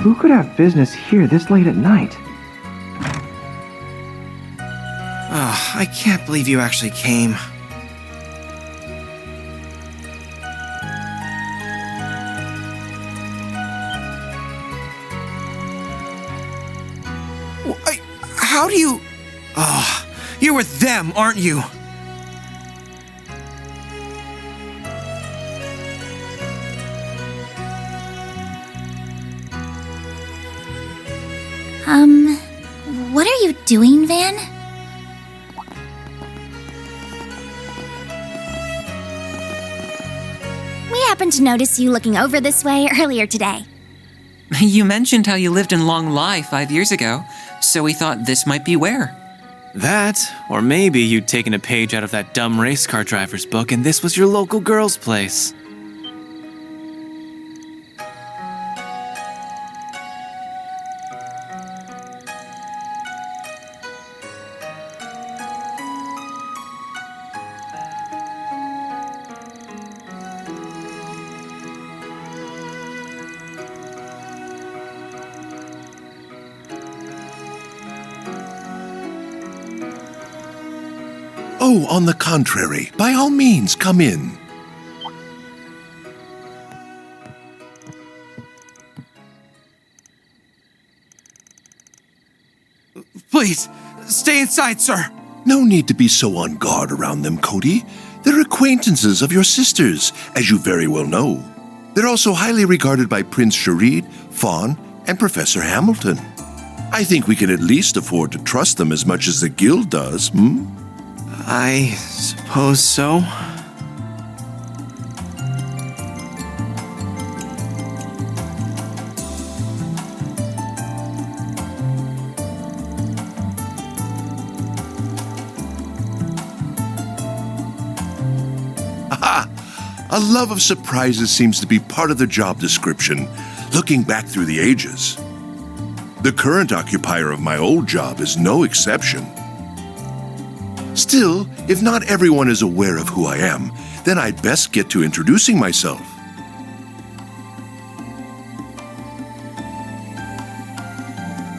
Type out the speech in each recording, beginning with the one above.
Who could have business here this late at night? I can't believe you actually came. How do you... Oh, you're with them, aren't you? What are you doing, Van? We happened to notice you looking over this way earlier today. You mentioned how you lived in Longlai 5 years ago, so we thought this might be where. That, or maybe you'd taken a page out of that dumb race car driver's book and this was your local girl's place. Oh, on the contrary, by all means, come in. Please, stay inside, sir. No need to be so on guard around them, Cody. They're acquaintances of your sisters, as you very well know. They're also highly regarded by Prince Sharid, Fawn, and Professor Hamilton. I think we can at least afford to trust them as much as the guild does, I suppose so. A love of surprises seems to be part of the job description, looking back through the ages. The current occupier of my old job is no exception. Still, if not everyone is aware of who I am, then I'd best get to introducing myself.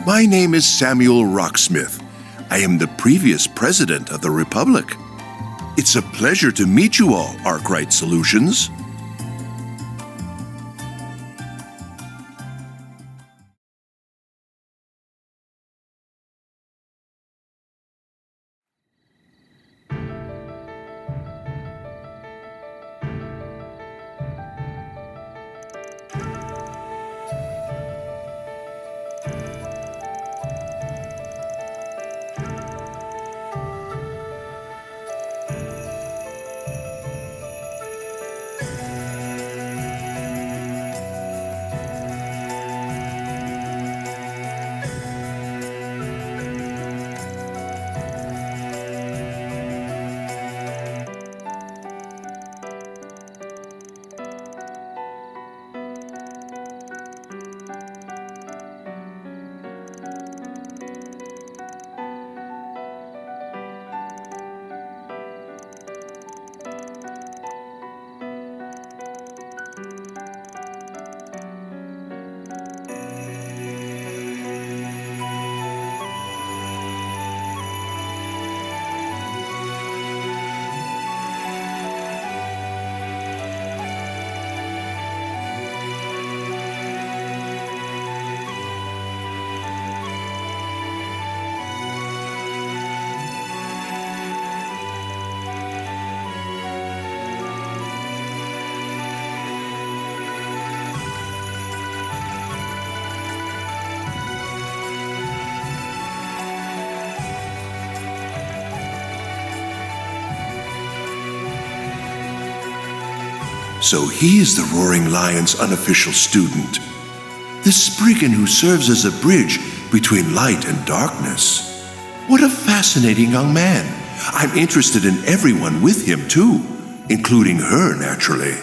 My name is Samuel Rocksmith. I am the previous president of the Republic. It's a pleasure to meet you all, Arkwright Solutions. So he is the Roaring Lion's unofficial student. The Spriggan who serves as a bridge between light and darkness. What a fascinating young man. I'm interested in everyone with him too, including her, naturally.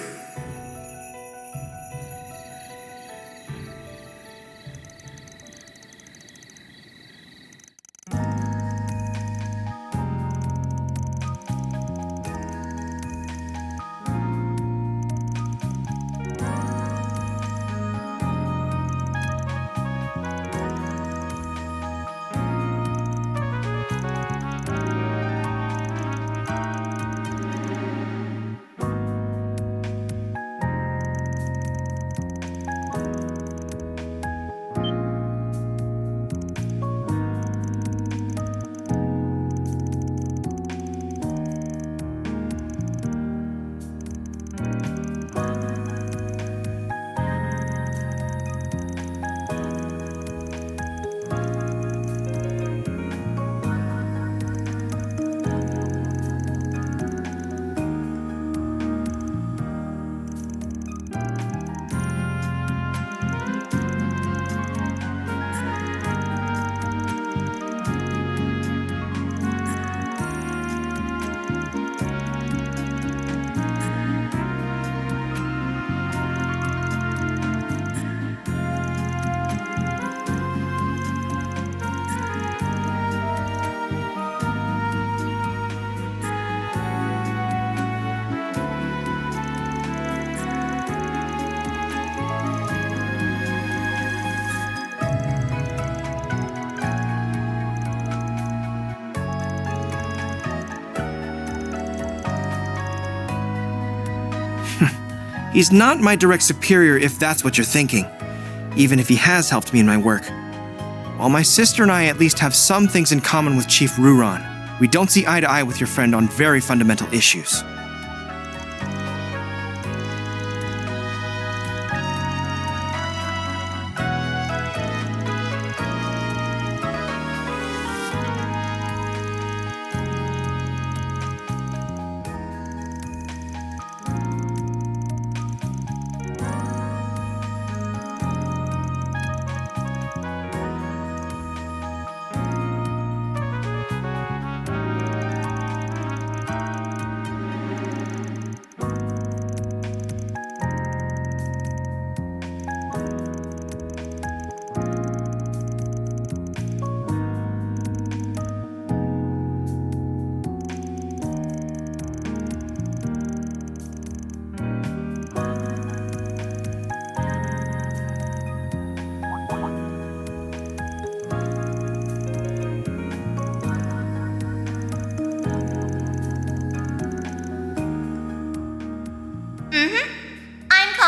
He's not my direct superior if that's what you're thinking, even if he has helped me in my work. While my sister and I at least have some things in common with Chief Ruron, we don't see eye to eye with your friend on very fundamental issues.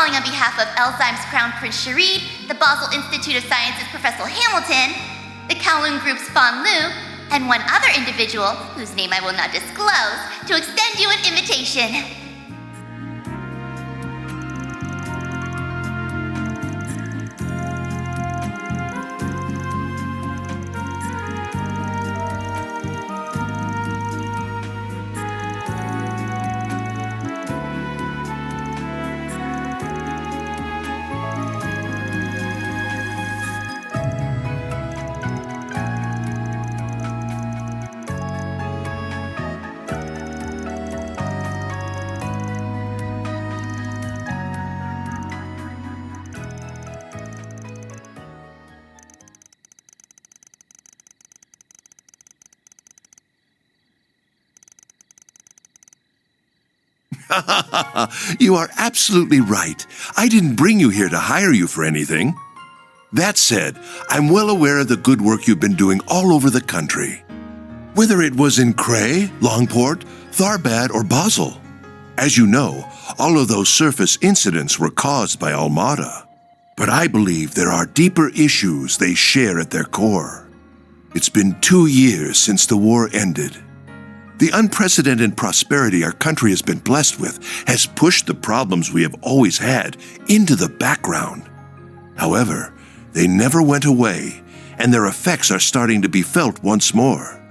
On behalf of Elzheim's Crown Prince Sharid, the Basel Institute of Sciences Professor Hamilton, the Kowloon Group's Fan Lu, and one other individual, whose name I will not disclose, to extend you an invitation. You are absolutely right. I didn't bring you here to hire you for anything. That said, I'm well aware of the good work you've been doing all over the country. Whether it was in Cray, Longport, Tharbad, or Basel. As you know, all of those surface incidents were caused by Almada. But I believe there are deeper issues they share at their core. It's been 2 years since the war ended. The unprecedented prosperity our country has been blessed with has pushed the problems we have always had into the background. However, they never went away, and their effects are starting to be felt once more.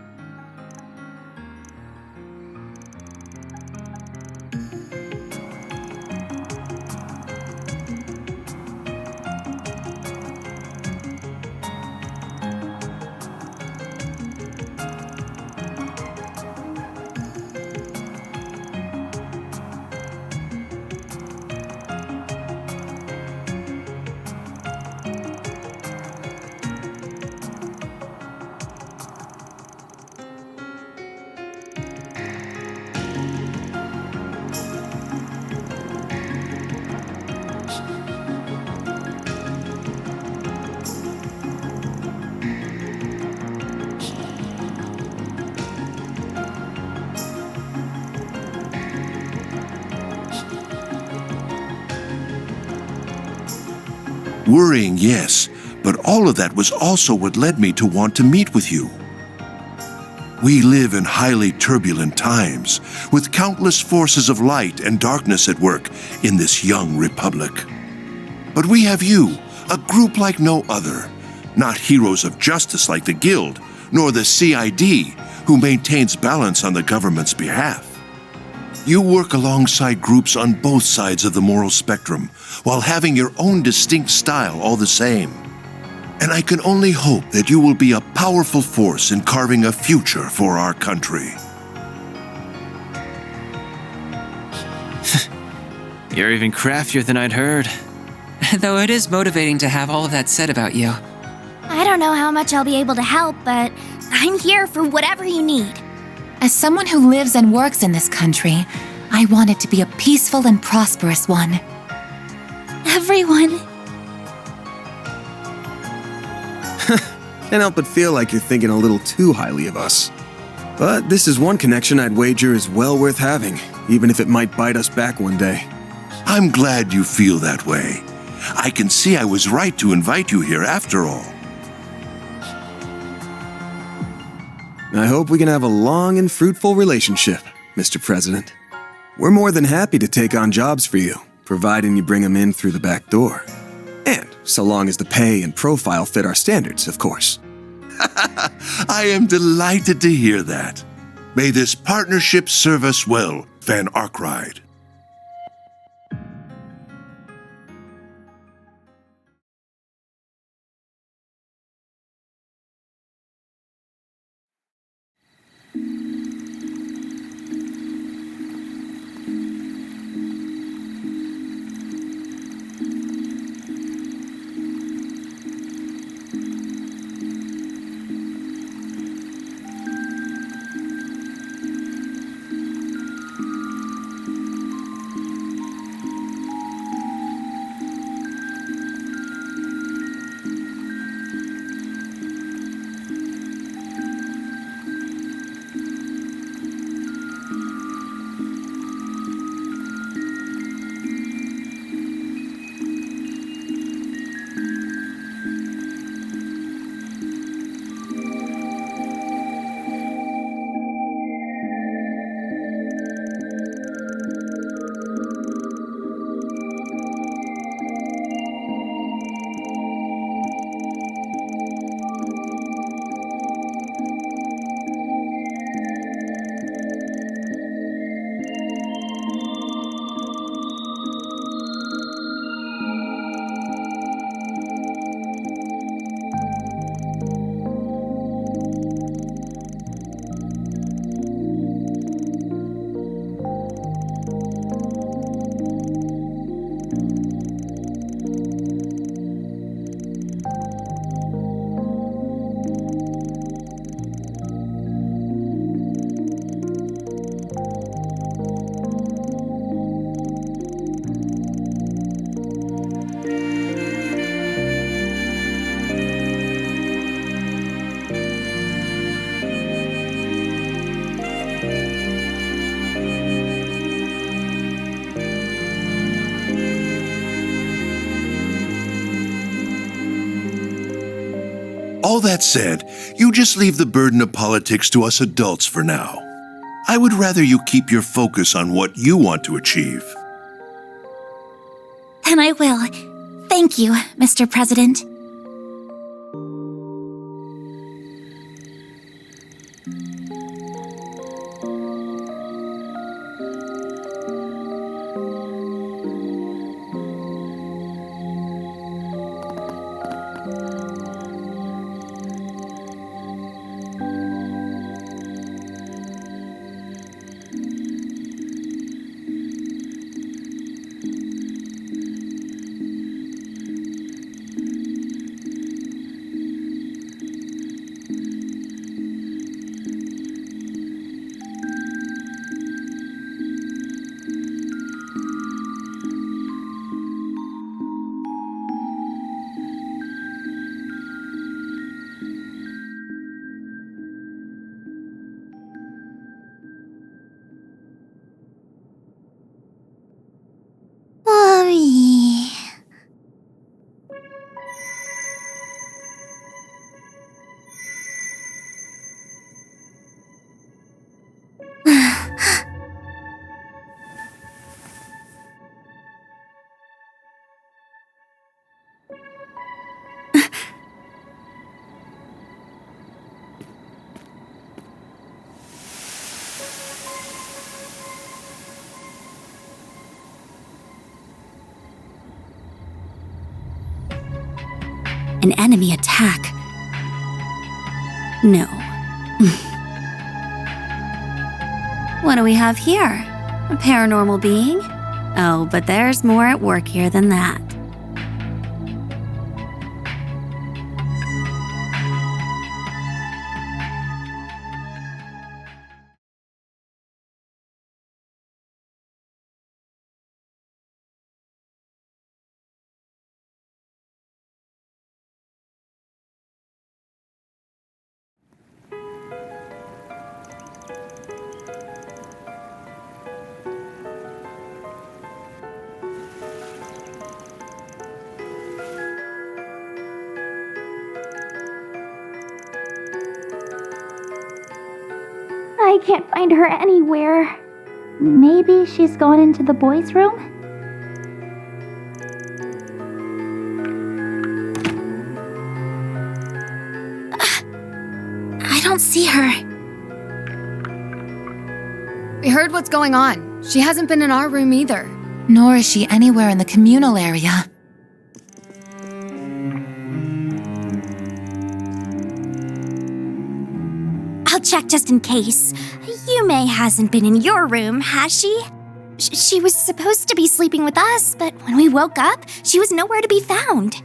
Worrying, yes, but all of that was also what led me to want to meet with you. We live in highly turbulent times, with countless forces of light and darkness at work in this young republic. But we have you, a group like no other, not heroes of justice like the Guild, nor the CID, who maintains balance on the government's behalf. You work alongside groups on both sides of the moral spectrum, while having your own distinct style all the same. And I can only hope that you will be a powerful force in carving a future for our country. You're even craftier than I'd heard. Though it is motivating to have all of that said about you. I don't know how much I'll be able to help, but I'm here for whatever you need. As someone who lives and works in this country, I want it to be a peaceful and prosperous one. Everyone. Can't help but feel like you're thinking a little too highly of us. But this is one connection I'd wager is well worth having, even if it might bite us back one day. I'm glad you feel that way. I can see I was right to invite you here after all. I hope we can have a long and fruitful relationship, Mr. President. We're more than happy to take on jobs for you, providing you bring them in through the back door. And so long as the pay and profile fit our standards, of course. I am delighted to hear that. May this partnership serve us well, Van Arkwright. All that said, you just leave the burden of politics to us adults for now. I would rather you keep your focus on what you want to achieve. And I will. Thank you, Mr. President. Mommy. An enemy attack. No. What do we have here? A paranormal being? Oh, but there's more at work here than that. I can't find her anywhere. Maybe she's gone into the boys' room? I don't see her. We heard what's going on. She hasn't been in our room either. Nor is she anywhere in the communal area. I'll check just in case. Yume hasn't been in your room, has she? She was supposed to be sleeping with us, but when we woke up, she was nowhere to be found.